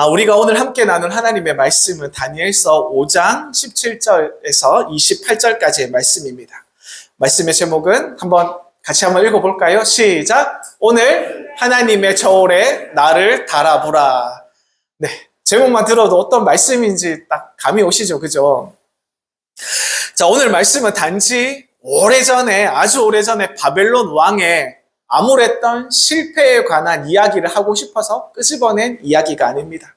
우리가 오늘 함께 나눌 하나님의 말씀은 다니엘서 5장 17절에서 28절까지의 말씀입니다. 말씀의 제목은 같이 한번 읽어볼까요? 시작! 오늘 하나님의 저울에 나를 달아보라. 네, 제목만 들어도 어떤 말씀인지 딱 감이 오시죠, 그죠? 자, 오늘 말씀은 단지 아주 오래전에 바벨론 왕의 암울했던 실패에 관한 이야기를 하고 싶어서 끄집어낸 이야기가 아닙니다.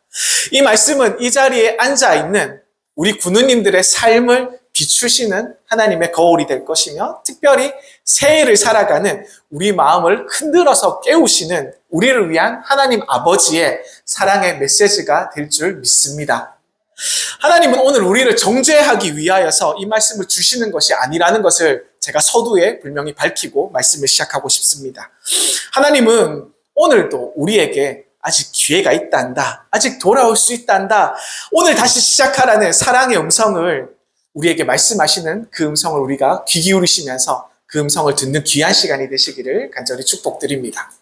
이 말씀은 이 자리에 앉아있는 우리 군우님들의 삶을 비추시는 하나님의 거울이 될 것이며, 특별히 새해를 살아가는 우리 마음을 흔들어서 깨우시는 우리를 위한 하나님 아버지의 사랑의 메시지가 될 줄 믿습니다. 하나님은 오늘 우리를 정죄하기 위하여서 이 말씀을 주시는 것이 아니라는 것을 제가 서두에 분명히 밝히고 말씀을 시작하고 싶습니다. 하나님은 오늘도 우리에게 아직 기회가 있단다, 아직 돌아올 수 있단다, 오늘 다시 시작하라는 사랑의 음성을 우리에게 말씀하시는 그 음성을 우리가 귀 기울이시면서 그 음성을 듣는 귀한 시간이 되시기를 간절히 축복드립니다.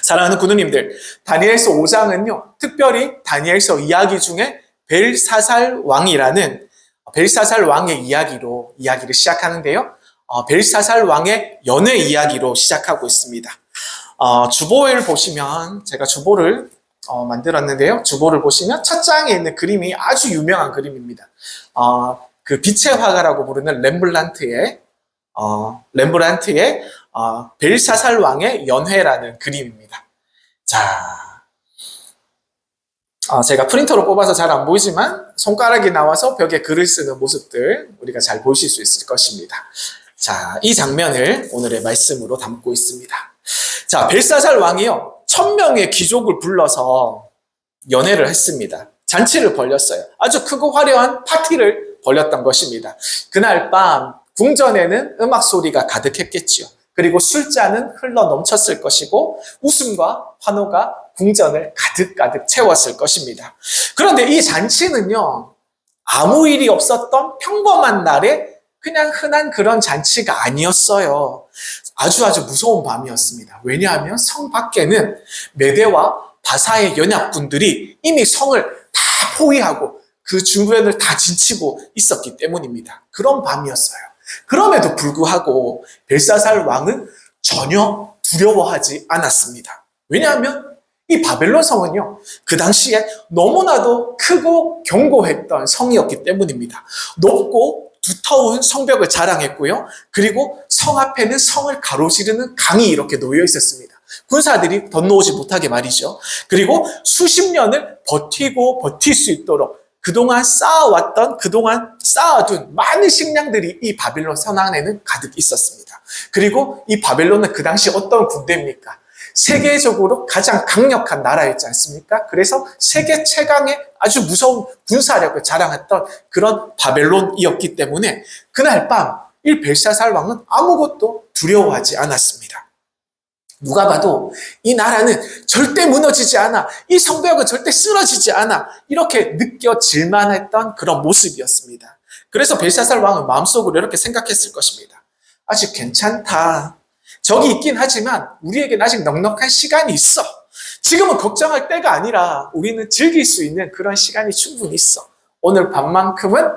사랑하는 군우님들, 다니엘서 5장은요, 특별히 다니엘서 이야기 중에 벨사살 왕이라는 벨사살 왕의 이야기를 시작하는데요. 벨사살 왕의 연애 이야기로 시작하고 있습니다. 주보를 보시면, 제가 주보를 만들었는데요. 주보를 보시면 첫 장에 있는 그림이 아주 유명한 그림입니다. 그 빛의 화가라고 부르는 렘브란트의 벨사살 왕의 연회라는 그림입니다. 자, 제가 프린터로 뽑아서 잘 안 보이지만 손가락이 나와서 벽에 글을 쓰는 모습들 우리가 잘 보실 수 있을 것입니다. 자, 이 장면을 오늘의 말씀으로 담고 있습니다. 자, 벨사살 왕이요, 1000명의 귀족을 불러서 연회를 했습니다. 잔치를 벌였어요. 아주 크고 화려한 파티를 벌였던 것입니다. 그날 밤 궁전에는 음악 소리가 가득했겠지요. 그리고 술잔은 흘러 넘쳤을 것이고 웃음과 환호가 궁전을 가득가득 채웠을 것입니다. 그런데 이 잔치는요, 아무 일이 없었던 평범한 날에 그냥 흔한 그런 잔치가 아니었어요. 아주 무서운 밤이었습니다. 왜냐하면 성 밖에는 메대와 바사의 연합군들이 이미 성을 다 포위하고 그 주변을 다 진치고 있었기 때문입니다. 그런 밤이었어요. 그럼에도 불구하고 벨사살 왕은 전혀 두려워하지 않았습니다. 왜냐하면 이 바벨론 성은요, 그 당시에 너무나도 크고 견고했던 성이었기 때문입니다. 높고 두터운 성벽을 자랑했고요. 그리고 성 앞에는 성을 가로지르는 강이 이렇게 놓여 있었습니다. 군사들이 건너오지 못하게 말이죠. 그리고 수십 년을 버틸 수 있도록 그동안 쌓아둔 많은 식량들이 이 바벨론 성 안에는 가득 있었습니다. 그리고 이 바벨론은 그 당시 어떤 군대입니까? 세계적으로 가장 강력한 나라였지 않습니까? 그래서 세계 최강의 아주 무서운 군사력을 자랑했던 그런 바벨론이었기 때문에 그날 밤 이 벨사살 왕은 아무것도 두려워하지 않았습니다. 누가 봐도 이 나라는 절대 무너지지 않아, 이 성벽은 절대 쓰러지지 않아, 이렇게 느껴질만 했던 그런 모습이었습니다. 그래서 벨사살 왕은 마음속으로 이렇게 생각했을 것입니다. 아직 괜찮다. 적이 있긴 하지만 우리에게는 아직 넉넉한 시간이 있어. 지금은 걱정할 때가 아니라 우리는 즐길 수 있는 그런 시간이 충분히 있어. 오늘 밤만큼은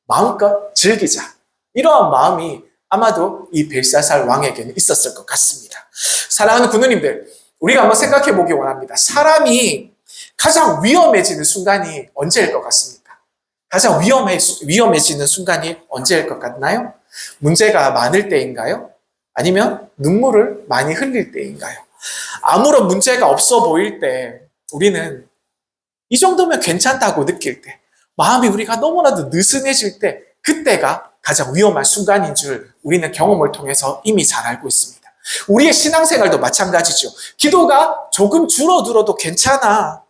마음껏 즐기자. 이러한 마음이 아마도 이 벨사살 왕에게는 있었을 것 같습니다. 사랑하는 군우님들, 우리가 한번 생각해 보기 원합니다. 사람이 가장 위험해지는 순간이 언제일 것 같습니까? 가장 위험해지는 순간이 언제일 것 같나요? 문제가 많을 때인가요? 아니면 눈물을 많이 흘릴 때인가요? 아무런 문제가 없어 보일 때, 우리는 이 정도면 괜찮다고 느낄 때, 마음이 우리가 너무나도 느슨해질 때, 그때가 가장 위험한 순간인 줄 우리는 경험을 통해서 이미 잘 알고 있습니다. 우리의 신앙생활도 마찬가지죠. 기도가 조금 줄어들어도 괜찮아.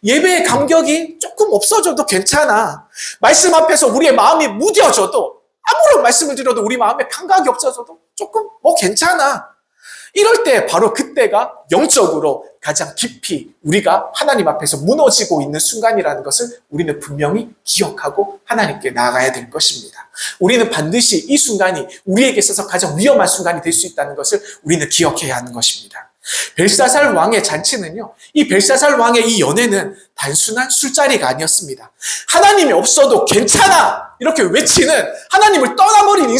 예배의 감격이 조금 없어져도 괜찮아. 말씀 앞에서 우리의 마음이 무뎌져도, 아무런 말씀을 드려도 우리 마음에 감각이 없어져도 조금 괜찮아. 이럴 때 바로 그때가 영적으로 가장 깊이 우리가 하나님 앞에서 무너지고 있는 순간이라는 것을 우리는 분명히 기억하고 하나님께 나아가야 될 것입니다. 우리는 반드시 이 순간이 우리에게 있어서 가장 위험한 순간이 될 수 있다는 것을 우리는 기억해야 하는 것입니다. 벨사살 왕의 잔치는요, 이 벨사살 왕의 이 연회는 단순한 술자리가 아니었습니다. 하나님이 없어도 괜찮아! 이렇게 외치는 하나님을 떠나버린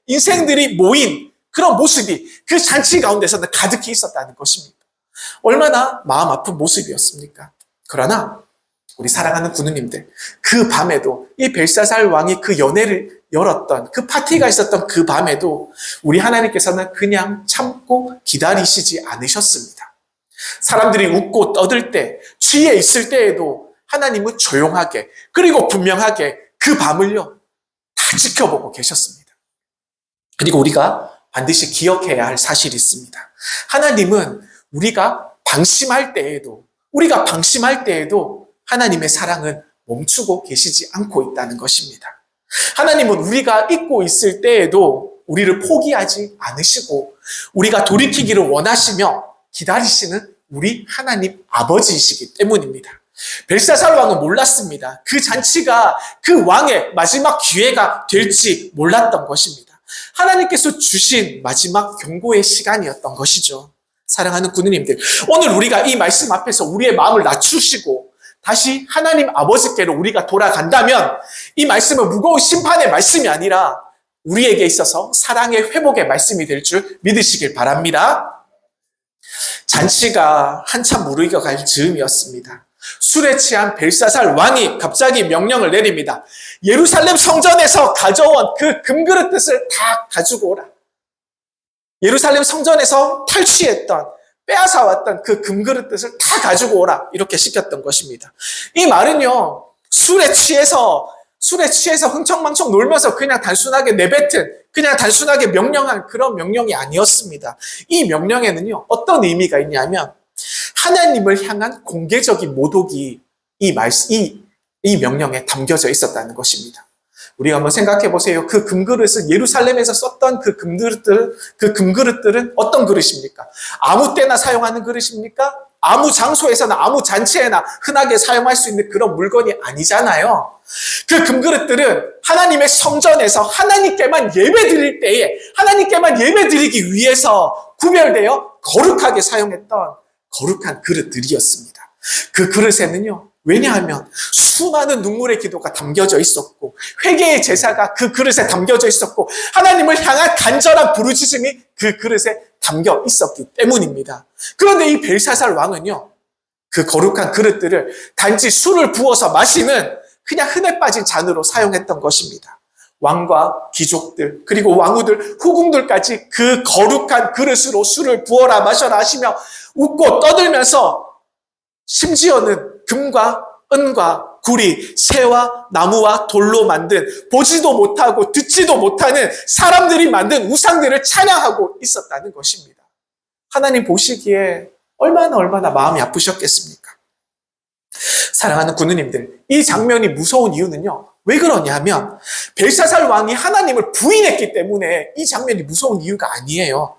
인생들이 모인 그런 모습이 그 잔치 가운데서는 가득히 있었다는 것입니다. 얼마나 마음 아픈 모습이었습니까? 그러나 우리 사랑하는 부누님들, 그 밤에도 이 벨사살 왕이 그 연회를 열었던 그 파티가 있었던 그 밤에도 우리 하나님께서는 그냥 참고 기다리시지 않으셨습니다. 사람들이 웃고 떠들 때, 취해 있을 때에도 하나님은 조용하게 그리고 분명하게 그 밤을요 다 지켜보고 계셨습니다. 그리고 우리가 반드시 기억해야 할 사실이 있습니다. 하나님은 우리가 방심할 때에도 하나님의 사랑은 멈추고 계시지 않고 있다는 것입니다. 하나님은 우리가 잊고 있을 때에도 우리를 포기하지 않으시고 우리가 돌이키기를 원하시며 기다리시는 우리 하나님 아버지이시기 때문입니다. 벨사살 왕은 몰랐습니다. 그 잔치가 그 왕의 마지막 기회가 될지 몰랐던 것입니다. 하나님께서 주신 마지막 경고의 시간이었던 것이죠. 사랑하는 구누님들, 오늘 우리가 이 말씀 앞에서 우리의 마음을 낮추시고 다시 하나님 아버지께로 우리가 돌아간다면 이 말씀은 무거운 심판의 말씀이 아니라 우리에게 있어서 사랑의 회복의 말씀이 될 줄 믿으시길 바랍니다. 잔치가 한참 무르익어갈 즈음이었습니다. 술에 취한 벨사살 왕이 갑자기 명령을 내립니다. 예루살렘 성전에서 가져온 그 금그릇을 다 가지고 오라. 예루살렘 성전에서 탈취했던 빼앗아왔던 그 금그릇을 다 가지고 오라 이렇게 시켰던 것입니다. 이 말은요, 술에 취해서 흥청망청 놀면서 그냥 단순하게 그냥 단순하게 명령한 그런 명령이 아니었습니다. 이 명령에는요 어떤 의미가 있냐면 하나님을 향한 공개적인 모독이 이 명령에 담겨져 있었다는 것입니다. 우리가 한번 생각해 보세요. 그 금그릇은 예루살렘에서 썼던 그 금그릇들은 어떤 그릇입니까? 아무 때나 사용하는 그릇입니까? 아무 장소에서나 아무 잔치에나 흔하게 사용할 수 있는 그런 물건이 아니잖아요. 그 금그릇들은 하나님의 성전에서 하나님께만 예배드릴 때에 하나님께만 예배드리기 위해서 구별되어 거룩하게 사용했던 거룩한 그릇들이었습니다. 그 그릇에는요, 왜냐하면 수많은 눈물의 기도가 담겨져 있었고 회개의 제사가 그 그릇에 담겨져 있었고 하나님을 향한 간절한 부르짖음이 그 그릇에 담겨 있었기 때문입니다. 그런데 이 벨사살 왕은요, 그 거룩한 그릇들을 단지 술을 부어서 마시는 그냥 흔해 빠진 잔으로 사용했던 것입니다. 왕과 귀족들 그리고 왕후들, 후궁들까지 그 거룩한 그릇으로 술을 부어라 마셔라 하시며 웃고 떠들면서 심지어는 금과 은과 구리, 새와 나무와 돌로 만든 보지도 못하고 듣지도 못하는 사람들이 만든 우상들을 찬양하고 있었다는 것입니다. 하나님 보시기에 얼마나 마음이 아프셨겠습니까? 사랑하는 구누님들, 이 장면이 무서운 이유는요, 왜 그러냐면 벨사살 왕이 하나님을 부인했기 때문에 이 장면이 무서운 이유가 아니에요.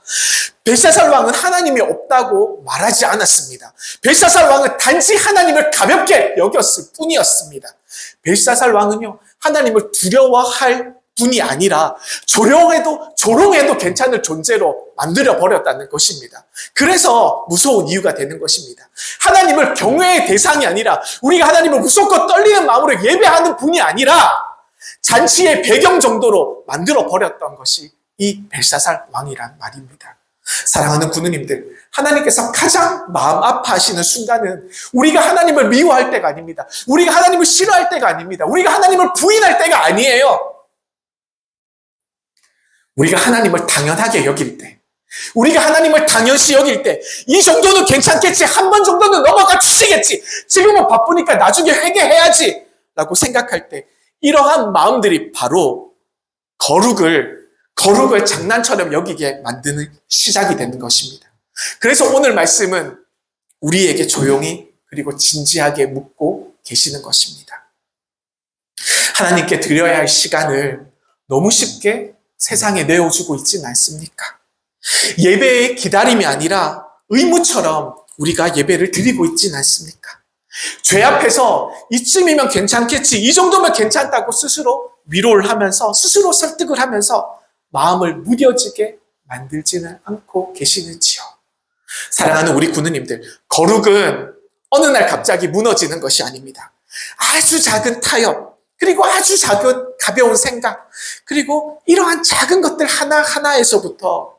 벨사살 왕은 하나님이 없다고 말하지 않았습니다. 벨사살 왕은 단지 하나님을 가볍게 여겼을 뿐이었습니다. 벨사살 왕은요, 하나님을 두려워할 뿐이 아니라 조롱해도 괜찮을 존재로 만들어버렸다는 것입니다. 그래서 무서운 이유가 되는 것입니다. 하나님을 경외의 대상이 아니라 우리가 하나님을 무섭고 떨리는 마음으로 예배하는 분이 아니라 잔치의 배경 정도로 만들어버렸던 것이 이 벨사살 왕이란 말입니다. 사랑하는 구누님들, 하나님께서 가장 마음 아파하시는 순간은 우리가 하나님을 미워할 때가 아닙니다. 우리가 하나님을 싫어할 때가 아닙니다. 우리가 하나님을 부인할 때가 아니에요. 우리가 하나님을 당연하게 여길 때, 우리가 하나님을 당연시 여길 때, 이 정도는 괜찮겠지, 한 번 정도는 넘어가 주시겠지, 지금은 바쁘니까 나중에 회개해야지 라고 생각할 때 이러한 마음들이 바로 거룩을 장난처럼 여기게 만드는 시작이 되는 것입니다. 그래서 오늘 말씀은 우리에게 조용히 그리고 진지하게 묻고 계시는 것입니다. 하나님께 드려야 할 시간을 너무 쉽게 세상에 내어주고 있지는 않습니까? 예배의 기다림이 아니라 의무처럼 우리가 예배를 드리고 있지는 않습니까? 죄 앞에서 이쯤이면 괜찮겠지, 이 정도면 괜찮다고 스스로 위로를 하면서 스스로 설득을 하면서 마음을 무뎌지게 만들지는 않고 계시는지요? 사랑하는 우리 군우님들, 거룩은 어느 날 갑자기 무너지는 것이 아닙니다. 아주 작은 타협, 그리고 아주 작은 가벼운 생각, 그리고 이러한 작은 것들 하나하나에서부터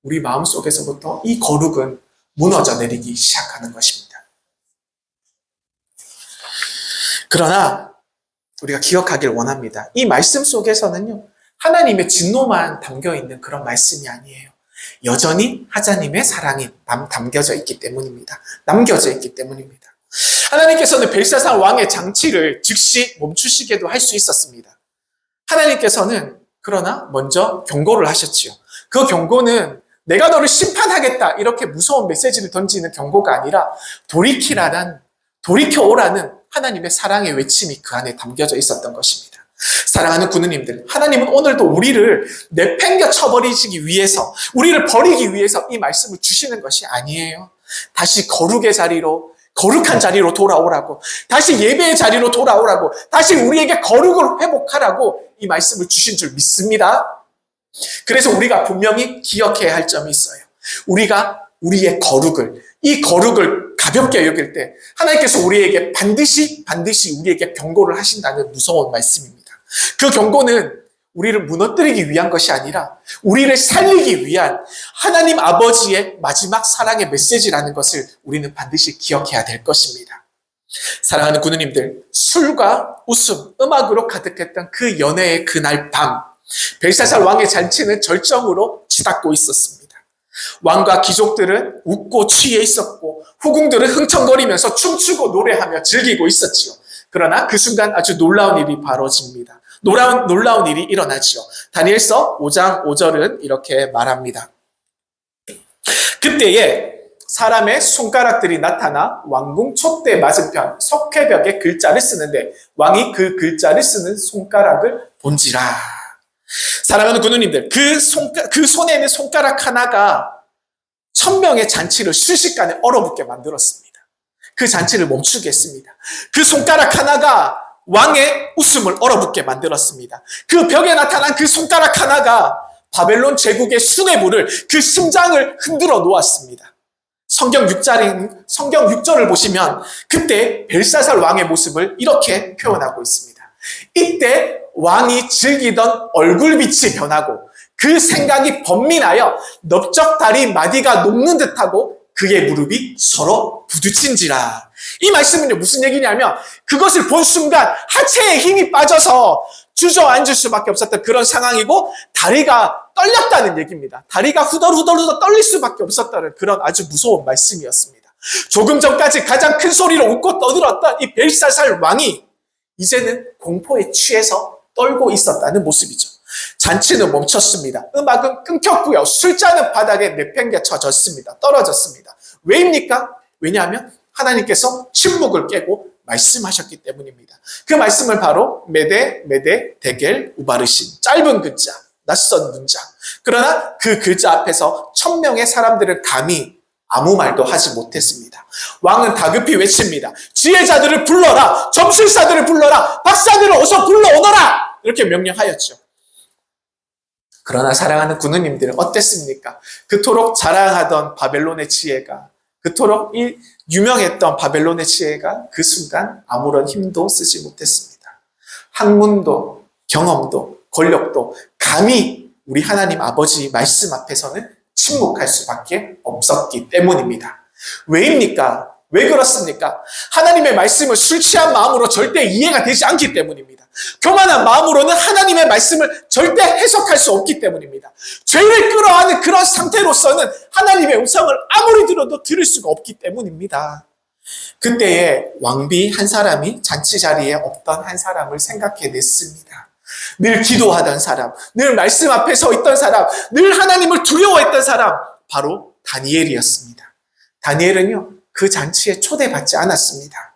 우리 마음속에서부터 이 거룩은 무너져 내리기 시작하는 것입니다. 그러나 우리가 기억하길 원합니다. 이 말씀 속에서는요, 하나님의 진노만 담겨 있는 그런 말씀이 아니에요. 여전히 하나님의 사랑이 담겨져 있기 때문입니다. 남겨져 있기 때문입니다. 하나님께서는 벨사살 왕의 장치를 즉시 멈추시게도 할 수 있었습니다. 하나님께서는 그러나 먼저 경고를 하셨지요. 그 경고는 내가 너를 심판하겠다 이렇게 무서운 메시지를 던지는 경고가 아니라 돌이켜오라는 하나님의 사랑의 외침이 그 안에 담겨져 있었던 것입니다. 사랑하는 군우님들, 하나님은 오늘도 우리를 내팽겨 쳐버리시기 위해서, 우리를 버리기 위해서 이 말씀을 주시는 것이 아니에요. 다시 거룩한 자리로 돌아오라고, 다시 예배의 자리로 돌아오라고, 다시 우리에게 거룩을 회복하라고 이 말씀을 주신 줄 믿습니다. 그래서 우리가 분명히 기억해야 할 점이 있어요. 우리가 우리의 이 거룩을 가볍게 여길 때 하나님께서 우리에게 반드시 우리에게 경고를 하신다는 무서운 말씀입니다. 그 경고는 우리를 무너뜨리기 위한 것이 아니라 우리를 살리기 위한 하나님 아버지의 마지막 사랑의 메시지라는 것을 우리는 반드시 기억해야 될 것입니다. 사랑하는 군우님들, 술과 웃음, 음악으로 가득했던 그 연애의 그날 밤, 벨사살 왕의 잔치는 절정으로 치닫고 있었습니다. 왕과 귀족들은 웃고 취해 있었고 후궁들은 흥청거리면서 춤추고 노래하며 즐기고 있었지요. 그러나 그 순간 아주 놀라운 일이 벌어집니다. 놀라운 일이 일어나지요. 다니엘서 5장 5절은 이렇게 말합니다. 그때에 사람의 손가락들이 나타나 왕궁 촛대 맞은편 석회벽에 글자를 쓰는데 왕이 그 글자를 쓰는 손가락을 본지라. 사랑하는 군우님들, 그 손에 있는 손가락 하나가 1000명의 잔치를 순식간에 얼어붙게 만들었습니다. 그 잔치를 멈추게 했습니다. 그 손가락 하나가 왕의 웃음을 얼어붙게 만들었습니다. 그 벽에 나타난 그 손가락 하나가 바벨론 제국의 수뇌부를, 그 심장을 흔들어 놓았습니다. 성경 6절을 보시면 그때 벨사살 왕의 모습을 이렇게 표현하고 있습니다. 이때 왕이 즐기던 얼굴빛이 변하고 그 생각이 번민하여 넓적다리 마디가 녹는 듯하고 그의 무릎이 서로 부딪힌지라. 이 말씀은요, 무슨 얘기냐면 그것을 본 순간 하체에 힘이 빠져서 주저앉을 수밖에 없었던 그런 상황이고 다리가 떨렸다는 얘기입니다. 다리가 후덜후덜 떨릴 수밖에 없었다는 그런 아주 무서운 말씀이었습니다. 조금 전까지 가장 큰 소리로 웃고 떠들었던 이 벨사살 왕이 이제는 공포에 취해서 떨고 있었다는 모습이죠. 잔치는 멈췄습니다. 음악은 끊겼고요. 술잔은 바닥에 내팽개쳐졌습니다. 떨어졌습니다. 왜입니까? 왜냐하면 하나님께서 침묵을 깨고 말씀하셨기 때문입니다. 그 말씀을 바로 메데, 데겔, 우바르신, 짧은 글자, 낯선 문장. 그러나 그 글자 앞에서 1000명의 사람들은 감히 아무 말도 하지 못했습니다. 왕은 다급히 외칩니다. 지혜자들을 불러라! 점술사들을 불러라! 박사들을 어서 불러오너라! 이렇게 명령하였죠. 그러나 사랑하는 군우님들은 어땠습니까? 그토록 자랑하던 바벨론의 지혜가, 그토록 유명했던 바벨론의 지혜가 그 순간 아무런 힘도 쓰지 못했습니다. 학문도, 경험도, 권력도 감히 우리 하나님 아버지 말씀 앞에서는 침묵할 수밖에 없었기 때문입니다. 왜입니까? 왜 그렇습니까? 하나님의 말씀을 술 취한 마음으로 절대 이해가 되지 않기 때문입니다. 교만한 마음으로는 하나님의 말씀을 절대 해석할 수 없기 때문입니다. 죄를 끌어안는 그런 상태로서는 하나님의 음성을 아무리 들어도 들을 수가 없기 때문입니다. 그때에 왕비 한 사람이 잔치 자리에 없던 한 사람을 생각해냈습니다. 늘 기도하던 사람, 늘 말씀 앞에 서 있던 사람, 늘 하나님을 두려워했던 사람, 바로 다니엘이었습니다. 다니엘은요, 그 잔치에 초대받지 않았습니다.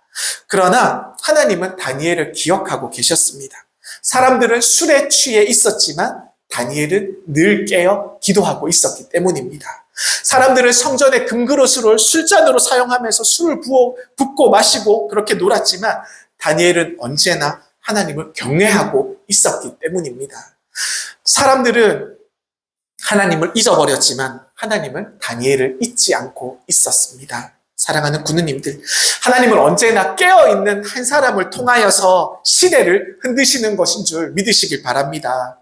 그러나 하나님은 다니엘을 기억하고 계셨습니다. 사람들은 술에 취해 있었지만 다니엘은 늘 깨어 기도하고 있었기 때문입니다. 사람들은 성전의 금그릇을 술잔으로 사용하면서 술을 붓고 마시고 그렇게 놀았지만 다니엘은 언제나 하나님을 경외하고 있었기 때문입니다. 사람들은 하나님을 잊어버렸지만 하나님은 다니엘을 잊지 않고 있었습니다. 사랑하는 군우님들, 하나님은 언제나 깨어있는 한 사람을 통하여서 시대를 흔드시는 것인 줄 믿으시길 바랍니다.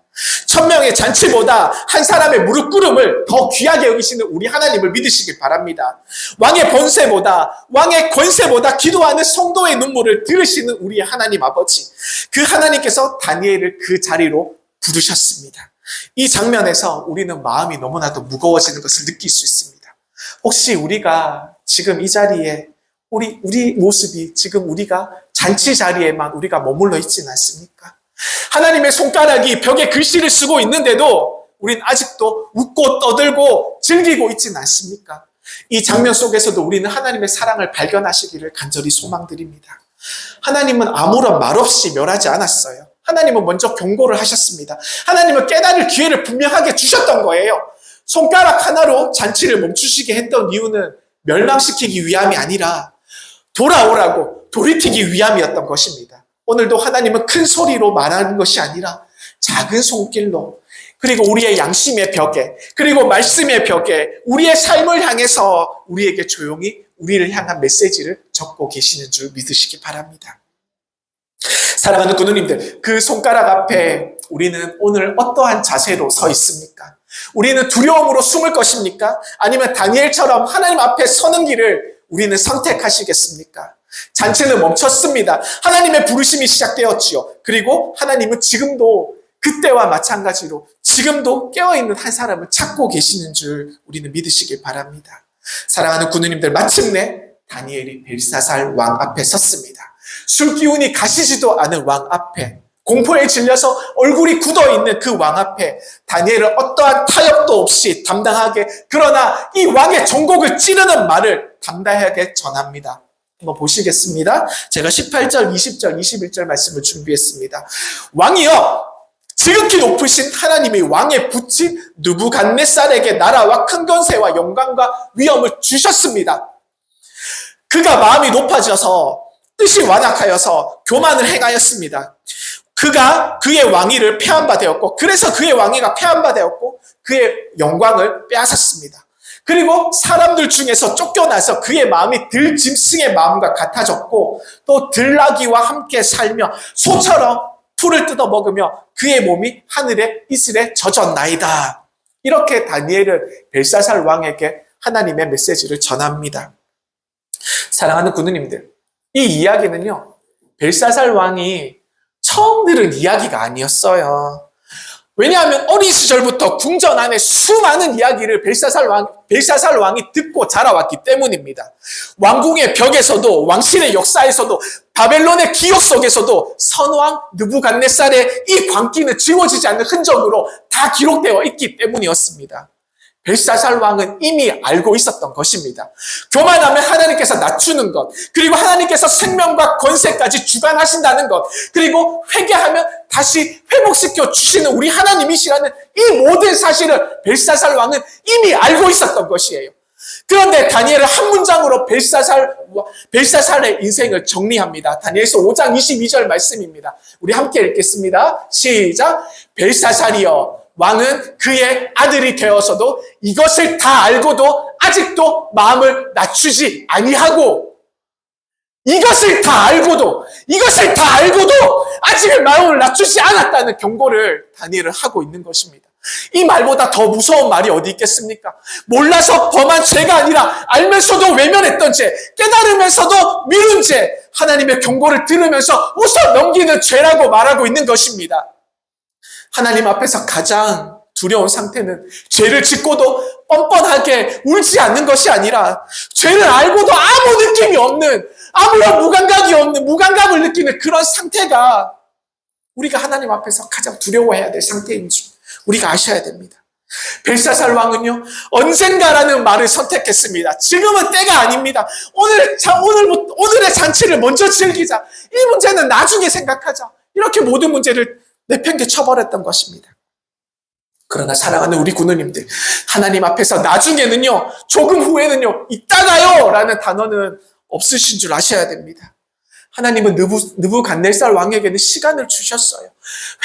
1000명의 잔치보다 한 사람의 무릎 꿇음을 더 귀하게 여기시는 우리 하나님을 믿으시길 바랍니다. 왕의 번세보다, 왕의 권세보다 기도하는 성도의 눈물을 들으시는 우리 하나님 아버지, 그 하나님께서 다니엘을 그 자리로 부르셨습니다. 이 장면에서 우리는 마음이 너무나도 무거워지는 것을 느낄 수 있습니다. 혹시 우리가 지금 이 자리에 우리 모습이 지금 우리가 잔치 자리에만 우리가 머물러 있지는 않습니까? 하나님의 손가락이 벽에 글씨를 쓰고 있는데도 우린 아직도 웃고 떠들고 즐기고 있지는 않습니까? 이 장면 속에서도 우리는 하나님의 사랑을 발견하시기를 간절히 소망드립니다. 하나님은 아무런 말 없이 멸하지 않았어요. 하나님은 먼저 경고를 하셨습니다. 하나님은 깨달을 기회를 분명하게 주셨던 거예요. 손가락 하나로 잔치를 멈추시게 했던 이유는 멸망시키기 위함이 아니라 돌아오라고 돌이키기 위함이었던 것입니다. 오늘도 하나님은 큰 소리로 말하는 것이 아니라 작은 손길로, 그리고 우리의 양심의 벽에, 그리고 말씀의 벽에 우리의 삶을 향해서 우리에게 조용히 우리를 향한 메시지를 적고 계시는 줄 믿으시기 바랍니다. 사랑하는 군우님들, 그 손가락 앞에 우리는 오늘 어떠한 자세로 서 있습니까? 우리는 두려움으로 숨을 것입니까? 아니면 다니엘처럼 하나님 앞에 서는 길을 우리는 선택하시겠습니까? 잔치는 멈췄습니다. 하나님의 부르심이 시작되었지요. 그리고 하나님은 지금도 그때와 마찬가지로 지금도 깨어있는 한 사람을 찾고 계시는 줄 우리는 믿으시길 바랍니다. 사랑하는 군우님들, 마침내 다니엘이 벨사살 왕 앞에 섰습니다. 술 기운이 가시지도 않은 왕 앞에, 공포에 질려서 얼굴이 굳어있는 그 왕 앞에 다니엘은 어떠한 타협도 없이 담당하게, 그러나 이 왕의 전곡을 찌르는 말을 담대하게 전합니다. 한번 보시겠습니다. 제가 18절, 20절, 21절 말씀을 준비했습니다. 왕이여, 지극히 높으신 하나님이 왕에 붙인 느부갓네살에게 나라와 큰 권세와 영광과 위엄을 주셨습니다. 그가 마음이 높아져서 뜻이 완악하여서 교만을 행하였습니다. 그가 그의 왕위를 폐한 바 되었고, 그래서 그의 왕위가 폐한 바 되었고 그의 영광을 빼앗았습니다. 그리고 사람들 중에서 쫓겨나서 그의 마음이 들짐승의 마음과 같아졌고, 또 들나귀와 함께 살며 소처럼 풀을 뜯어 먹으며 그의 몸이 하늘의 이슬에 젖었나이다. 이렇게 다니엘은 벨사살 왕에게 하나님의 메시지를 전합니다. 사랑하는 군우님들, 이 이야기는요, 벨사살 왕이 처음 들은 이야기가 아니었어요. 왜냐하면 어린 시절부터 궁전 안에 수많은 이야기를 벨사살 왕이 듣고 자라왔기 때문입니다. 왕궁의 벽에서도, 왕실의 역사에서도, 바벨론의 기억 속에서도 선왕 느부갓네살의 이 광기는 지워지지 않는 흔적으로 다 기록되어 있기 때문이었습니다. 벨사살 왕은 이미 알고 있었던 것입니다. 교만하면 하나님께서 낮추는 것, 그리고 하나님께서 생명과 권세까지 주관하신다는 것, 그리고 회개하면 다시 회복시켜 주시는 우리 하나님이시라는 이 모든 사실을 벨사살 왕은 이미 알고 있었던 것이에요. 그런데 다니엘은 한 문장으로 벨사살의 인생을 정리합니다. 다니엘서 5장 22절 말씀입니다. 우리 함께 읽겠습니다. 시작. 벨사살이여, 왕은 그의 아들이 되어서도 이것을 다 알고도 아직도 마음을 낮추지 아니하고, 이것을 다 알고도 아직 마음을 낮추지 않았다는 경고를 다니엘은 하고 있는 것입니다. 이 말보다 더 무서운 말이 어디 있겠습니까? 몰라서 범한 죄가 아니라 알면서도 외면했던 죄, 깨달으면서도 미룬 죄, 하나님의 경고를 들으면서 웃어 넘기는 죄라고 말하고 있는 것입니다. 하나님 앞에서 가장 두려운 상태는 죄를 짓고도 뻔뻔하게 울지 않는 것이 아니라 죄를 알고도 아무 느낌이 없는, 아무런 무감각이 없는, 무감각을 느끼는 그런 상태가 우리가 하나님 앞에서 가장 두려워해야 될 상태인 줄 우리가 아셔야 됩니다. 벨사살 왕은요, 언젠가라는 말을 선택했습니다. 지금은 때가 아닙니다. 오늘의 잔치를 먼저 즐기자. 이 문제는 나중에 생각하자. 이렇게 모든 문제를 내팽개 쳐버렸던 것입니다. 그러나 사랑하는 우리 군우님들, 하나님 앞에서 나중에는요, 조금 후에는요, 이따가요 라는 단어는 없으신 줄 아셔야 됩니다. 하나님은 느부갓네살 왕에게는 시간을 주셨어요.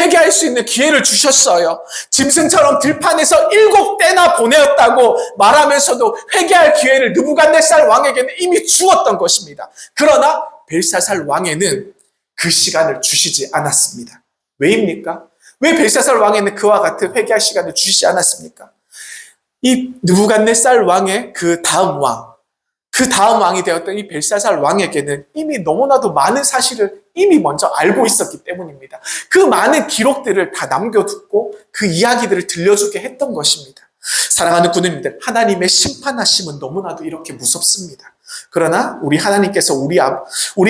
회개할 수 있는 기회를 주셨어요. 짐승처럼 들판에서 7때나 보내었다고 말하면서도 회개할 기회를 느부갓네살 왕에게는 이미 주었던 것입니다. 그러나 벨사살 왕에는 그 시간을 주시지 않았습니다. 왜입니까? 왜 벨사살 왕에는 그와 같은 회개할 시간을 주시지 않았습니까? 이 느부갓네살 왕의 그 다음 왕이 되었던 이 벨사살 왕에게는 이미 너무나도 많은 사실을 이미 먼저 알고 있었기 때문입니다. 그 많은 기록들을 다 남겨두고 그 이야기들을 들려주게 했던 것입니다. 사랑하는 군우님들, 하나님의 심판하심은 너무나도 이렇게 무섭습니다. 그러나 우리 하나님께서 우리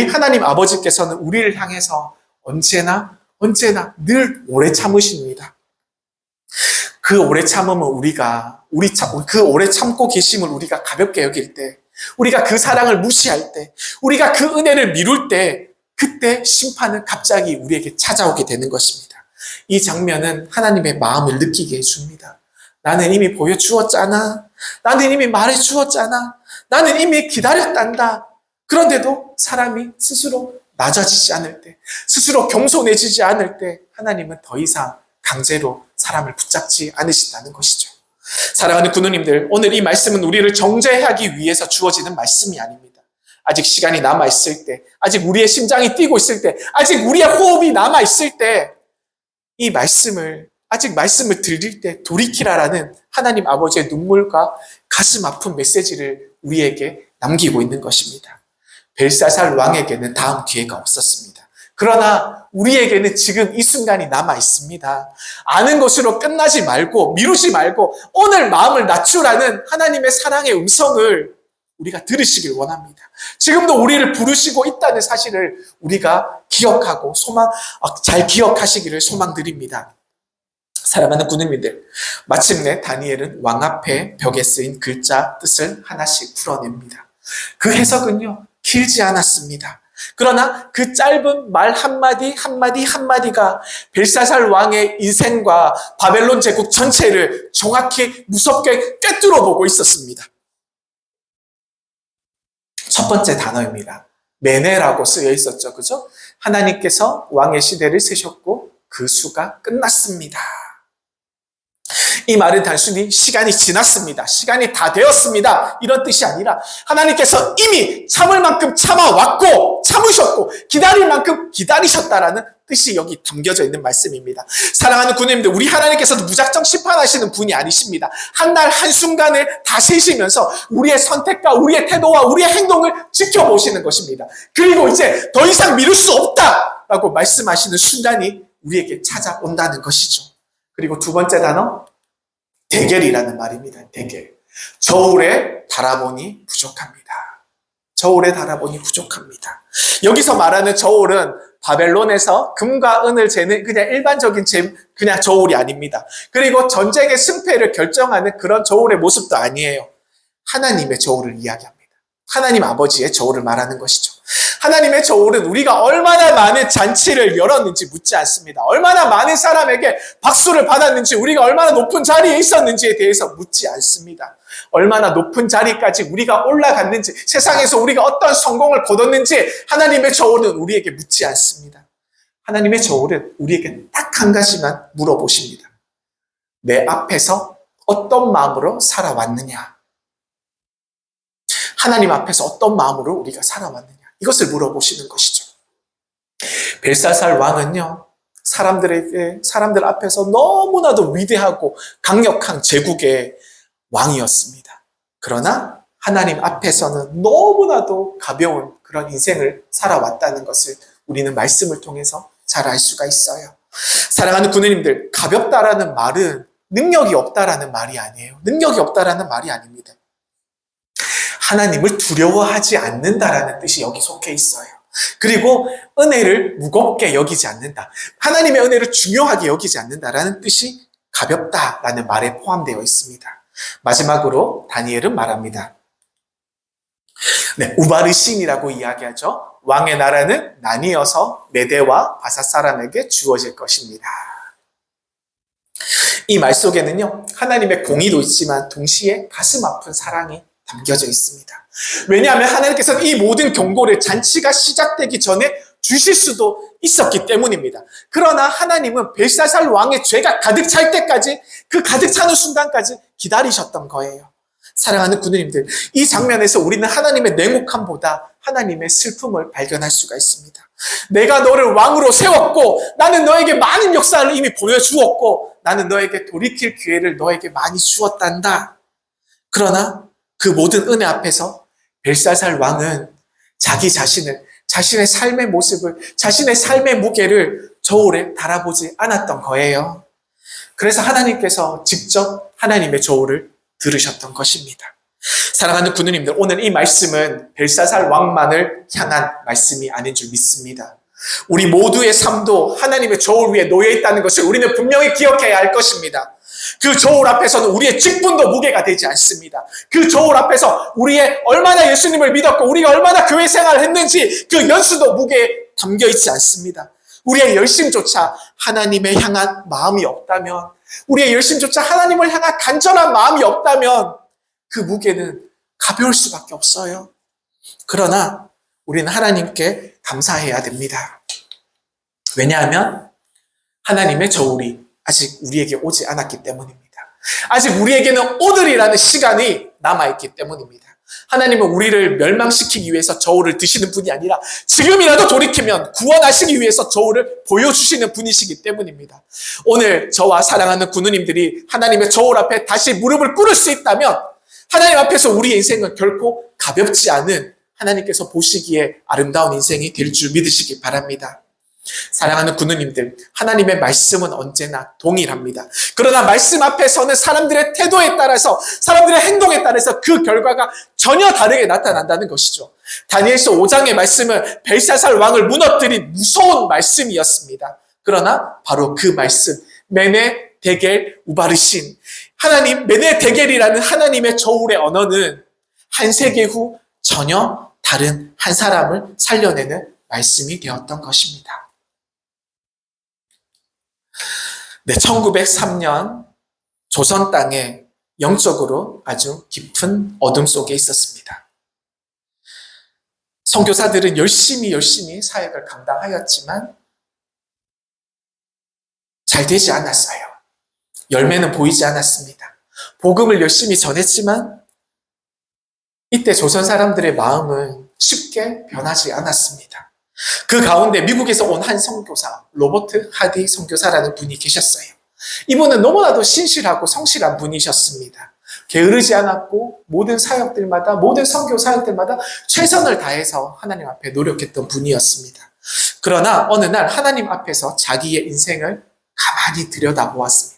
하나님 아버지께서는 우리를 향해서 언제나 늘 오래 참으십니다. 그 오래 참음은 그 오래 참고 계심을 우리가 가볍게 여길 때, 우리가 그 사랑을 무시할 때, 우리가 그 은혜를 미룰 때, 그때 심판은 갑자기 우리에게 찾아오게 되는 것입니다. 이 장면은 하나님의 마음을 느끼게 해줍니다. 나는 이미 보여주었잖아. 나는 이미 말해주었잖아. 나는 이미 기다렸단다. 그런데도 사람이 스스로 낮아지지 않을 때, 스스로 겸손해지지 않을 때 하나님은 더 이상 강제로 사람을 붙잡지 않으신다는 것이죠. 사랑하는 군우님들, 오늘 이 말씀은 우리를 정죄하기 위해서 주어지는 말씀이 아닙니다. 아직 시간이 남아있을 때, 아직 우리의 심장이 뛰고 있을 때, 아직 우리의 호흡이 남아있을 때, 아직 말씀을 들릴 때 돌이키라라는 하나님 아버지의 눈물과 가슴 아픈 메시지를 우리에게 남기고 있는 것입니다. 벨사살 왕에게는 다음 기회가 없었습니다. 그러나 우리에게는 지금 이 순간이 남아 있습니다. 아는 것으로 끝나지 말고 미루지 말고 오늘 마음을 낮추라는 하나님의 사랑의 음성을 우리가 들으시길 원합니다. 지금도 우리를 부르시고 있다는 사실을 우리가 기억하고 잘 기억하시기를 소망드립니다. 사랑하는 군우님들, 마침내 다니엘은 왕 앞에 벽에 쓰인 글자 뜻을 하나씩 풀어냅니다. 그 해석은요, 길지 않았습니다. 그러나 그 짧은 말 한마디가 벨사살 왕의 인생과 바벨론 제국 전체를 정확히 무섭게 꿰뚫어 보고 있었습니다. 첫 번째 단어입니다. 메네라고 쓰여 있었죠. 그죠? 하나님께서 왕의 시대를 세셨고 그 수가 끝났습니다. 이 말은 단순히 시간이 지났습니다. 시간이 다 되었습니다. 이런 뜻이 아니라 하나님께서 이미 참을 만큼 참아왔고 참으셨고 기다릴 만큼 기다리셨다라는 뜻이 여기 담겨져 있는 말씀입니다. 사랑하는 군우님들, 우리 하나님께서도 무작정 심판하시는 분이 아니십니다. 한 날 한순간을 다 세시면서 우리의 선택과 우리의 태도와 우리의 행동을 지켜보시는 것입니다. 그리고 이제 더 이상 미룰 수 없다라고 말씀하시는 순간이 우리에게 찾아온다는 것이죠. 그리고 두 번째 단어, 대결이라는 말입니다. 대결. 저울에 달아보니 부족합니다. 저울에 달아보니 부족합니다. 여기서 말하는 저울은 바벨론에서 금과 은을 재는 그냥 일반적인 그냥 저울이 아닙니다. 그리고 전쟁의 승패를 결정하는 그런 저울의 모습도 아니에요. 하나님의 저울을 이야기합니다. 하나님 아버지의 저울을 말하는 것이죠. 하나님의 저울은 우리가 얼마나 많은 잔치를 열었는지 묻지 않습니다. 얼마나 많은 사람에게 박수를 받았는지, 우리가 얼마나 높은 자리에 있었는지에 대해서 묻지 않습니다. 얼마나 높은 자리까지 우리가 올라갔는지, 세상에서 우리가 어떤 성공을 거뒀는지 하나님의 저울은 우리에게 묻지 않습니다. 하나님의 저울은 우리에게 딱 한 가지만 물어보십니다. 내 앞에서 어떤 마음으로 살아왔느냐? 하나님 앞에서 어떤 마음으로 우리가 살아왔느냐? 이것을 물어보시는 것이죠. 벨사살 왕은요, 사람들 앞에서 너무나도 위대하고 강력한 제국의 왕이었습니다. 그러나 하나님 앞에서는 너무나도 가벼운 그런 인생을 살아왔다는 것을 우리는 말씀을 통해서 잘 알 수가 있어요. 사랑하는 군우님들, 가볍다라는 말은 능력이 없다라는 말이 아니에요. 능력이 없다라는 말이 아닙니다. 하나님을 두려워하지 않는다라는 뜻이 여기 속해 있어요. 그리고 은혜를 무겁게 여기지 않는다. 하나님의 은혜를 중요하게 여기지 않는다라는 뜻이 가볍다라는 말에 포함되어 있습니다. 마지막으로 다니엘은 말합니다. 우바르신이라고 이야기하죠. 왕의 나라는 나뉘어서 메대와 바사 사람에게 주어질 것입니다. 이 말 속에는요, 하나님의 공의도 있지만 동시에 가슴 아픈 사랑이 담겨져 있습니다. 왜냐하면 하나님께서는 이 모든 경고를 잔치가 시작되기 전에 주실 수도 있었기 때문입니다. 그러나 하나님은 벨사살 왕의 죄가 가득 찰 때까지, 그 가득 차는 순간까지 기다리셨던 거예요. 사랑하는 군우님들, 이 장면에서 우리는 하나님의 냉혹함보다 하나님의 슬픔을 발견할 수가 있습니다. 내가 너를 왕으로 세웠고, 나는 너에게 많은 역사를 이미 보여주었고, 나는 너에게 돌이킬 기회를 너에게 많이 주었단다. 그러나 그 모든 은혜 앞에서 벨사살 왕은 자기 자신을, 자신의 삶의 모습을, 자신의 삶의 무게를 저울에 달아보지 않았던 거예요. 그래서 하나님께서 직접 하나님의 저울을 들으셨던 것입니다. 사랑하는 군우님들, 오늘 이 말씀은 벨사살 왕만을 향한 말씀이 아닌 줄 믿습니다. 우리 모두의 삶도 하나님의 저울 위에 놓여 있다는 것을 우리는 분명히 기억해야 할 것입니다. 그 저울 앞에서는 우리의 직분도 무게가 되지 않습니다. 그 저울 앞에서 우리의 얼마나 예수님을 믿었고 우리가 얼마나 교회 생활을 했는지 그 연수도 무게에 담겨 있지 않습니다. 우리의 열심조차 하나님을 향한 마음이 없다면, 우리의 열심조차 하나님을 향한 간절한 마음이 없다면 그 무게는 가벼울 수밖에 없어요. 그러나 우리는 하나님께 감사해야 됩니다. 왜냐하면 하나님의 저울이 아직 우리에게 오지 않았기 때문입니다. 아직 우리에게는 오늘이라는 시간이 남아있기 때문입니다. 하나님은 우리를 멸망시키기 위해서 저울을 드시는 분이 아니라 지금이라도 돌이키면 구원하시기 위해서 저울을 보여주시는 분이시기 때문입니다. 오늘 저와 사랑하는 군우님들이 하나님의 저울 앞에 다시 무릎을 꿇을 수 있다면 하나님 앞에서 우리의 인생은 결코 가볍지 않은, 하나님께서 보시기에 아름다운 인생이 될 줄 믿으시기 바랍니다. 사랑하는 군우님들, 하나님의 말씀은 언제나 동일합니다. 그러나 말씀 앞에서는 사람들의 태도에 따라서, 사람들의 행동에 따라서 그 결과가 전혀 다르게 나타난다는 것이죠. 다니엘서 5장의 말씀은 벨사살 왕을 무너뜨린 무서운 말씀이었습니다. 그러나 바로 그 말씀, 메네 데겔 우바르신, 하나님 메네 데겔이라는 하나님의 저울의 언어는 한 세기 후 전혀 다른 한 사람을 살려내는 말씀이 되었던 것입니다. 네, 1903년 조선 땅에 영적으로 아주 깊은 어둠 속에 있었습니다. 선교사들은 열심히 사역을 감당하였지만 잘 되지 않았어요. 열매는 보이지 않았습니다. 복음을 열심히 전했지만 이때 조선 사람들의 마음은 쉽게 변하지 않았습니다. 그 가운데 미국에서 온 한 선교사, 로버트 하디 선교사라는 분이 계셨어요. 이분은 너무나도 신실하고 성실한 분이셨습니다. 게으르지 않았고 모든 사역들마다, 모든 선교 사역들마다 최선을 다해서 하나님 앞에 노력했던 분이었습니다. 그러나 어느 날 하나님 앞에서 자기의 인생을 가만히 들여다보았습니다.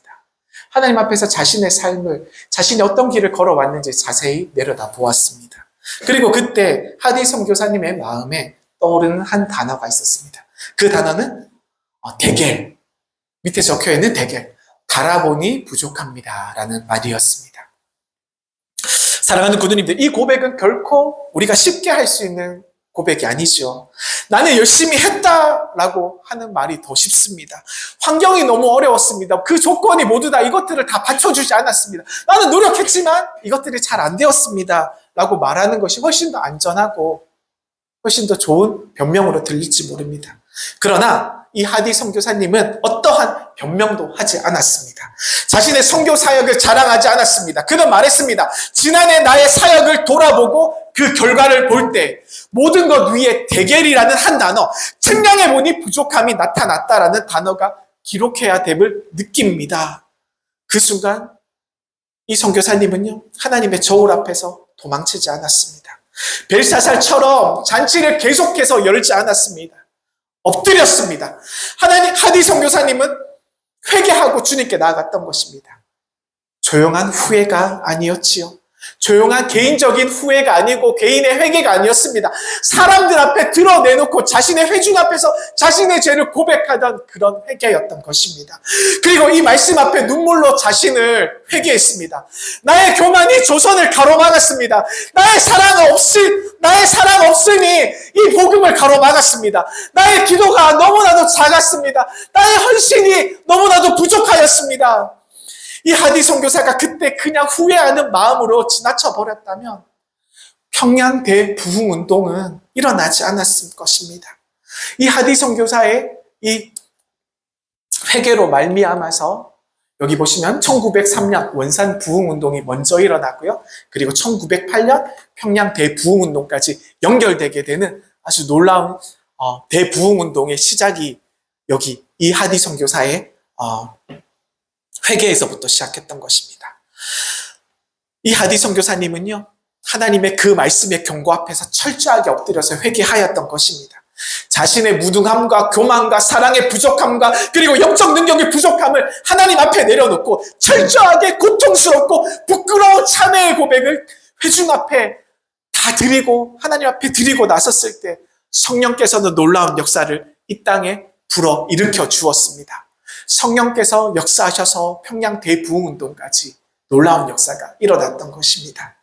하나님 앞에서 자신의 삶을, 자신이 어떤 길을 걸어왔는지 자세히 내려다보았습니다. 그리고 그때 하디 선교사님의 마음에 떠오르는 한 단어가 있었습니다. 그 단어는 데겔, 밑에 적혀있는 데겔, 달아보니 부족합니다 라는 말이었습니다. 사랑하는 군우님들, 이 고백은 결코 우리가 쉽게 할 수 있는 고백이 아니죠. 나는 열심히 했다라고 하는 말이 더 쉽습니다. 환경이 너무 어려웠습니다. 그 조건이 모두 다 이것들을 다 받쳐주지 않았습니다. 나는 노력했지만 이것들이 잘 안 되었습니다 라고 말하는 것이 훨씬 더 안전하고 훨씬 더 좋은 변명으로 들릴지 모릅니다. 그러나 이 하디 선교사님은 어떠한 변명도 하지 않았습니다. 자신의 선교 사역을 자랑하지 않았습니다. 그는 말했습니다. 지난해 나의 사역을 돌아보고 그 결과를 볼 때 모든 것 위에 데겔이라는 한 단어, 측량해 보니 부족함이 나타났다라는 단어가 기록해야 됨을 느낍니다. 그 순간 이 선교사님은요, 하나님의 저울 앞에서 도망치지 않았습니다. 벨사살처럼 잔치를 계속해서 열지 않았습니다. 엎드렸습니다. 하디 선교사님은 회개하고 주님께 나아갔던 것입니다. 조용한 후회가 아니었지요. 조용한 개인적인 후회가 아니고 개인의 회개가 아니었습니다. 사람들 앞에 드러내놓고 자신의 회중 앞에서 자신의 죄를 고백하던 그런 회개였던 것입니다. 그리고 이 말씀 앞에 눈물로 자신을 회개했습니다. 나의 교만이 조선을 가로막았습니다. 나의 사랑 없으니 이 복음을 가로막았습니다. 나의 기도가 너무나도 작았습니다. 나의 헌신이 너무나도 부족하였습니다. 이 하디 선교사가 그때 그냥 후회하는 마음으로 지나쳐 버렸다면 평양 대부흥운동은 일어나지 않았을 것입니다. 이 하디 선교사의 이 회개로 말미암아서 여기 보시면 1903년 원산 부흥운동이 먼저 일어나고요. 그리고 1908년 평양 대부흥운동까지 연결되게 되는 아주 놀라운 대부흥운동의 시작이 여기 이 하디 선교사의 회개에서부터 시작했던 것입니다. 이 하디 선교사님은요, 하나님의 그 말씀의 경고 앞에서 철저하게 엎드려서 회개하였던 것입니다. 자신의 무능함과 교만과 사랑의 부족함과 그리고 영적 능력의 부족함을 하나님 앞에 내려놓고 철저하게 고통스럽고 부끄러운 참회의 고백을 회중 앞에 다 드리고 하나님 앞에 드리고 나섰을 때 성령께서는 놀라운 역사를 이 땅에 불어 일으켜 주었습니다. 성령께서 역사하셔서 평양 대부흥운동까지 놀라운 역사가 일어났던 것입니다.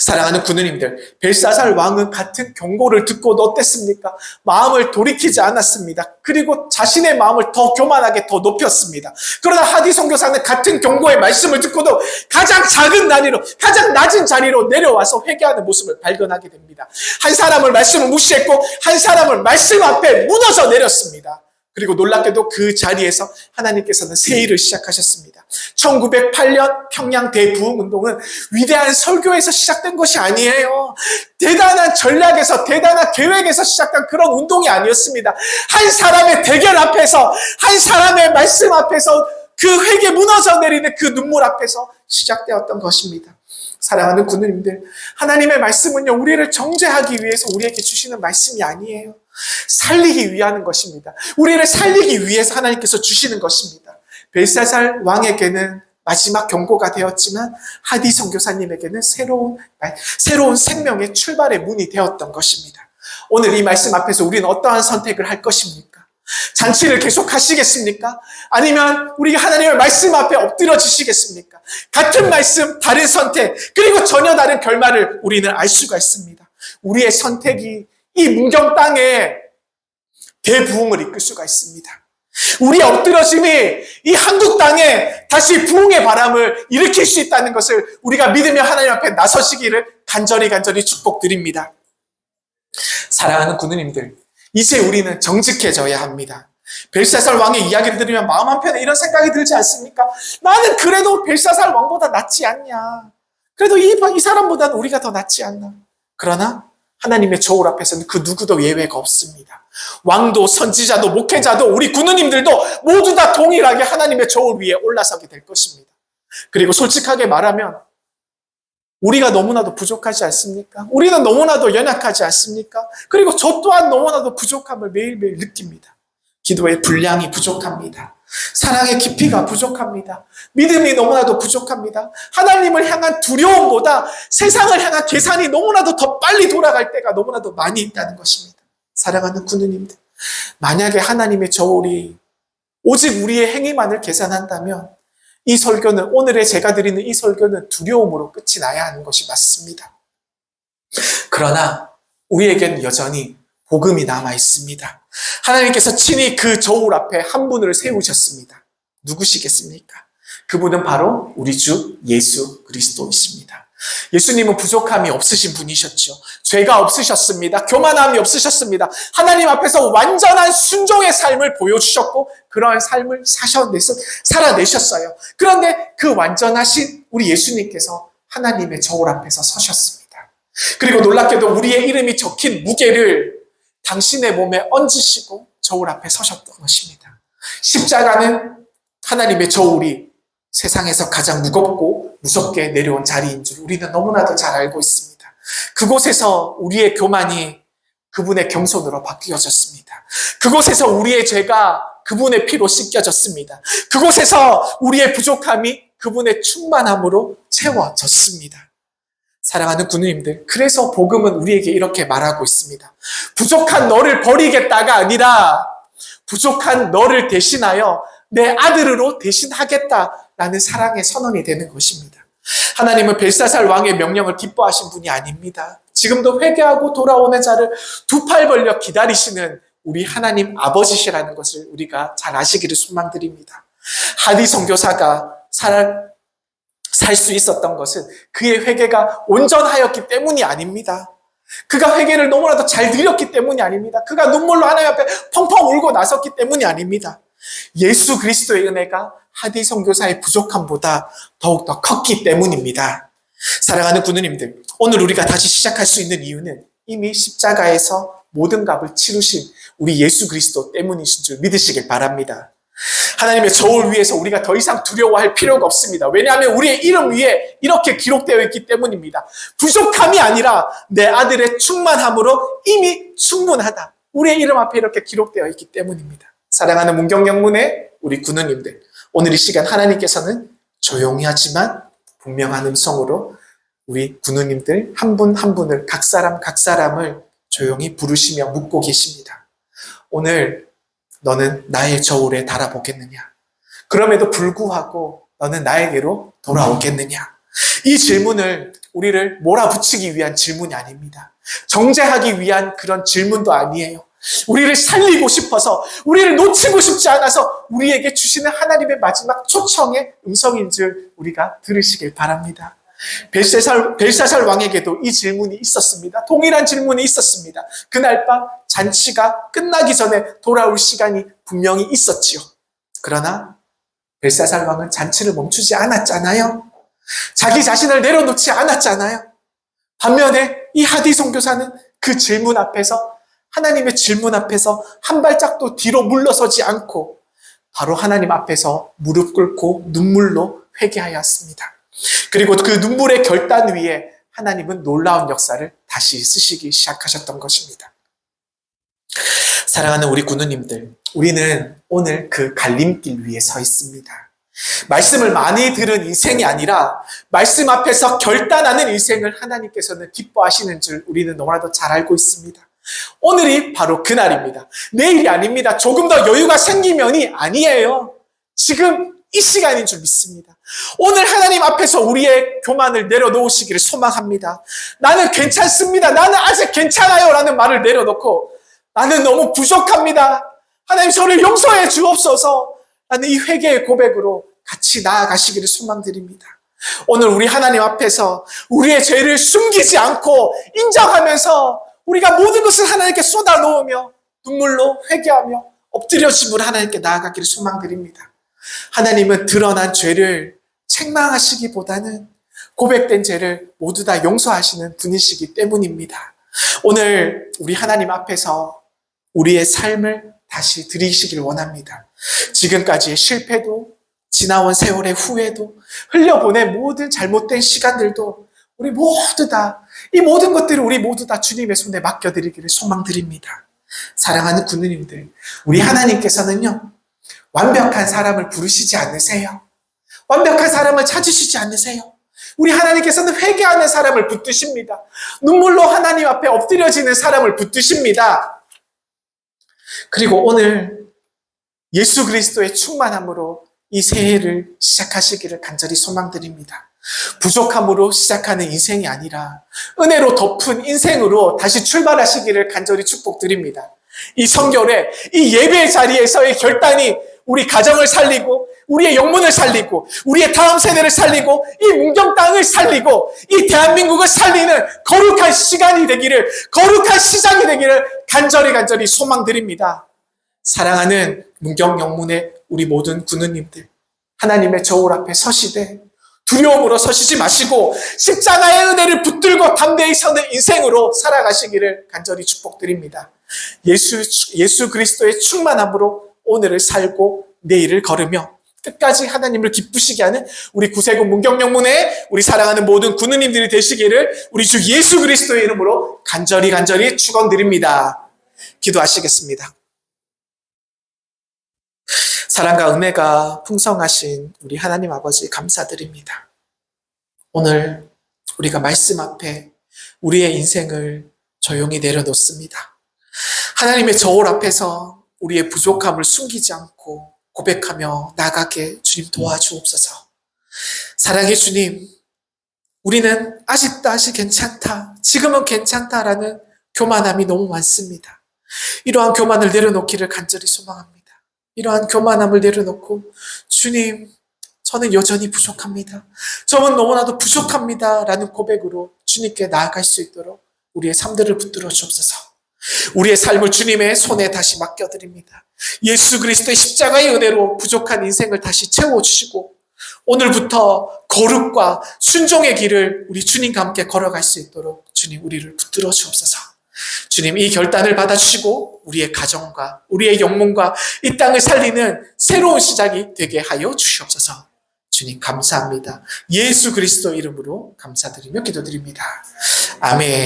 사랑하는 군우님들, 벨사살 왕은 같은 경고를 듣고도 어땠습니까? 마음을 돌이키지 않았습니다. 그리고 자신의 마음을 더 교만하게 더 높였습니다. 그러나 하디 선교사는 같은 경고의 말씀을 듣고도 가장 작은 난이로, 가장 낮은 자리로 내려와서 회개하는 모습을 발견하게 됩니다. 한 사람을 말씀을 무시했고 한 사람을 말씀 앞에 무너져 내렸습니다. 그리고 놀랍게도 그 자리에서 하나님께서는 새 일을 시작하셨습니다. 1908년 평양 대부흥운동은 위대한 설교에서 시작된 것이 아니에요. 대단한 전략에서, 대단한 계획에서 시작한 그런 운동이 아니었습니다. 한 사람의 대결 앞에서, 한 사람의 말씀 앞에서, 그 회개 무너져 내리는 그 눈물 앞에서 시작되었던 것입니다. 사랑하는 군우님들, 하나님의 말씀은요, 우리를 정죄하기 위해서 우리에게 주시는 말씀이 아니에요. 살리기 위한 것입니다. 우리를 살리기 위해서 하나님께서 주시는 것입니다. 벨사살 왕에게는 마지막 경고가 되었지만 하디 선교사님에게는 새로운 생명의 출발의 문이 되었던 것입니다. 오늘 이 말씀 앞에서 우리는 어떠한 선택을 할 것입니까? 잔치를 계속 하시겠습니까? 아니면 우리가 하나님의 말씀 앞에 엎드려지시겠습니까? 같은 말씀, 다른 선택, 그리고 전혀 다른 결말을 우리는 알 수가 있습니다. 우리의 선택이 이 문경 땅에 대부흥을 이끌 수가 있습니다. 우리의 엎드러짐이 이 한국 땅에 다시 부흥의 바람을 일으킬 수 있다는 것을 우리가 믿으며 하나님 앞에 나서시기를 간절히 축복드립니다. 사랑하는 군우님들, 이제 우리는 정직해져야 합니다. 벨사살 왕의 이야기를 들으면 마음 한편에 이런 생각이 들지 않습니까? 나는 그래도 벨사살 왕보다 낫지 않냐. 그래도 이 사람보다는 우리가 더 낫지 않나. 그러나 하나님의 저울 앞에서는 그 누구도 예외가 없습니다. 왕도 선지자도 목회자도 우리 군우님들도 모두 다 동일하게 하나님의 저울 위에 올라서게 될 것입니다. 그리고 솔직하게 말하면 우리가 너무나도 부족하지 않습니까? 우리는 너무나도 연약하지 않습니까? 그리고 저 또한 너무나도 부족함을 매일매일 느낍니다. 기도의 분량이 부족합니다. 사랑의 깊이가 부족합니다. 믿음이 너무나도 부족합니다. 하나님을 향한 두려움보다 세상을 향한 계산이 너무나도 더 빨리 돌아갈 때가 너무나도 많이 있다는 것입니다. 사랑하는 군우님들, 만약에 하나님의 저울이 오직 우리의 행위만을 계산한다면 이 설교는, 오늘의 제가 드리는 이 설교는 두려움으로 끝이 나야 하는 것이 맞습니다. 그러나 우리에게는 여전히 복음이 남아 있습니다. 하나님께서 친히 그 저울 앞에 한 분을 세우셨습니다. 누구시겠습니까? 그분은 바로 우리 주 예수 그리스도이십니다. 예수님은 부족함이 없으신 분이셨죠. 죄가 없으셨습니다. 교만함이 없으셨습니다. 하나님 앞에서 완전한 순종의 삶을 보여주셨고 그러한 삶을 살아내셨어요. 그런데 그 완전하신 우리 예수님께서 하나님의 저울 앞에서 서셨습니다. 그리고 놀랍게도 우리의 이름이 적힌 무게를 당신의 몸에 얹으시고 저울 앞에 서셨던 것입니다. 십자가는 하나님의 저울이 세상에서 가장 무겁고 무섭게 내려온 자리인 줄 우리는 너무나도 잘 알고 있습니다. 그곳에서 우리의 교만이 그분의 겸손으로 바뀌어졌습니다. 그곳에서 우리의 죄가 그분의 피로 씻겨졌습니다. 그곳에서 우리의 부족함이 그분의 충만함으로 채워졌습니다. 사랑하는 군우님들, 그래서 복음은 우리에게 이렇게 말하고 있습니다. 부족한 너를 버리겠다가 아니라 부족한 너를 대신하여 내 아들으로 대신하겠다라는 사랑의 선언이 되는 것입니다. 하나님은 벨사살 왕의 명령을 기뻐하신 분이 아닙니다. 지금도 회개하고 돌아오는 자를 두 팔 벌려 기다리시는 우리 하나님 아버지시라는 것을 우리가 잘 아시기를 소망드립니다. 하디 선교사가 살 수 있었던 것은 그의 회개가 온전하였기 때문이 아닙니다. 그가 회개를 너무나도 잘 드렸기 때문이 아닙니다. 그가 눈물로 하나님 앞에 펑펑 울고 나섰기 때문이 아닙니다. 예수 그리스도의 은혜가 하디 선교사의 부족함보다 더욱더 컸기 때문입니다. 사랑하는 구누님들, 오늘 우리가 다시 시작할 수 있는 이유는 이미 십자가에서 모든 값을 치르신 우리 예수 그리스도 때문이신 줄 믿으시길 바랍니다. 하나님의 저울 위에서 우리가 더 이상 두려워할 필요가 없습니다. 왜냐하면 우리의 이름 위에 이렇게 기록되어 있기 때문입니다. 부족함이 아니라 내 아들의 충만함으로 이미 충분하다. 우리의 이름 앞에 이렇게 기록되어 있기 때문입니다. 사랑하는 문경영문의 우리 구누님들, 오늘 이 시간 하나님께서는 조용히 하지만 분명한 음성으로 우리 구누님들 한 분 한 분을 각 사람을 조용히 부르시며 묻고 계십니다. 오늘 너는 나의 저울에 달아보겠느냐? 그럼에도 불구하고 너는 나에게로 돌아오겠느냐? 이 질문을 우리를 몰아붙이기 위한 질문이 아닙니다. 정죄하기 위한 그런 질문도 아니에요. 우리를 살리고 싶어서, 우리를 놓치고 싶지 않아서 우리에게 주시는 하나님의 마지막 초청의 음성인 줄 우리가 들으시길 바랍니다. 벨사살 왕에게도 이 질문이 있었습니다. 동일한 질문이 있었습니다. 그날 밤 잔치가 끝나기 전에 돌아올 시간이 분명히 있었지요. 그러나 벨사살 왕은 잔치를 멈추지 않았잖아요. 자기 자신을 내려놓지 않았잖아요. 반면에 이 하디 선교사는 그 질문 앞에서, 하나님의 질문 앞에서 한 발짝도 뒤로 물러서지 않고 바로 하나님 앞에서 무릎 꿇고 눈물로 회개하였습니다. 그리고 그 눈물의 결단 위에 하나님은 놀라운 역사를 다시 쓰시기 시작하셨던 것입니다. 사랑하는 우리 구누님들, 우리는 오늘 그 갈림길 위에 서 있습니다. 말씀을 많이 들은 인생이 아니라 말씀 앞에서 결단하는 인생을 하나님께서는 기뻐하시는 줄 우리는 너무나도 잘 알고 있습니다. 오늘이 바로 그날입니다. 내일이 아닙니다. 조금 더 여유가 생기면이 아니에요. 지금 이 시간인 줄 믿습니다. 오늘 하나님 앞에서 우리의 교만을 내려놓으시기를 소망합니다. 나는 괜찮습니다. 나는 아직 괜찮아요. 라는 말을 내려놓고 나는 너무 부족합니다. 하나님 저를 용서해 주옵소서. 라는 이 회개의 고백으로 같이 나아가시기를 소망드립니다. 오늘 우리 하나님 앞에서 우리의 죄를 숨기지 않고 인정하면서 우리가 모든 것을 하나님께 쏟아놓으며 눈물로 회개하며 엎드려 집으로 하나님께 나아가기를 소망드립니다. 하나님은 드러난 죄를 책망하시기보다는 고백된 죄를 모두 다 용서하시는 분이시기 때문입니다. 오늘 우리 하나님 앞에서 우리의 삶을 다시 드리시길 원합니다. 지금까지의 실패도, 지나온 세월의 후회도, 흘려보낸 모든 잘못된 시간들도 우리 모두 다, 이 모든 것들을 우리 모두 다 주님의 손에 맡겨드리기를 소망드립니다. 사랑하는 구누님들, 우리 하나님께서는요, 완벽한 사람을 부르시지 않으세요. 완벽한 사람을 찾으시지 않으세요. 우리 하나님께서는 회개하는 사람을 붙드십니다. 눈물로 하나님 앞에 엎드려지는 사람을 붙드십니다. 그리고 오늘 예수 그리스도의 충만함으로 이 새해를 시작하시기를 간절히 소망드립니다. 부족함으로 시작하는 인생이 아니라 은혜로 덮은 인생으로 다시 출발하시기를 간절히 축복드립니다. 이 성결에, 이 예배의 자리에서의 결단이 우리 가정을 살리고 우리의 영문을 살리고 우리의 다음 세대를 살리고 이 문경 땅을 살리고 이 대한민국을 살리는 거룩한 시간이 되기를, 거룩한 시장이 되기를 간절히 소망드립니다. 사랑하는 문경 영문의 우리 모든 구누님들, 하나님의 저울 앞에 서시되 두려움으로 서시지 마시고 십자가의 은혜를 붙들고 담대히 서는 인생으로 살아가시기를 간절히 축복드립니다. 예수 그리스도의 충만함으로 오늘을 살고 내일을 걸으며 끝까지 하나님을 기쁘시게 하는 우리 구세군 문경영문의 우리 사랑하는 모든 구누님들이 되시기를 우리 주 예수 그리스도의 이름으로 간절히 축원드립니다. 기도하시겠습니다. 사랑과 은혜가 풍성하신 우리 하나님 아버지 감사드립니다. 오늘 우리가 말씀 앞에 우리의 인생을 조용히 내려놓습니다. 하나님의 저울 앞에서 우리의 부족함을 숨기지 않고 고백하며 나가게 주님 도와주옵소서. 사랑의 주님, 우리는 아직도 괜찮다, 지금은 괜찮다라는 교만함이 너무 많습니다. 이러한 교만을 내려놓기를 간절히 소망합니다. 이러한 교만함을 내려놓고 주님, 저는 여전히 부족합니다. 저는 너무나도 부족합니다 라는 고백으로 주님께 나아갈 수 있도록 우리의 삶들을 붙들어 주옵소서. 우리의 삶을 주님의 손에 다시 맡겨드립니다. 예수 그리스도의 십자가의 은혜로 부족한 인생을 다시 채워주시고 오늘부터 거룩과 순종의 길을 우리 주님과 함께 걸어갈 수 있도록 주님 우리를 붙들어 주옵소서. 주님 이 결단을 받아주시고 우리의 가정과 우리의 영혼과 이 땅을 살리는 새로운 시작이 되게 하여 주시옵소서. 주님 감사합니다. 예수 그리스도 이름으로 감사드리며 기도드립니다. 아멘.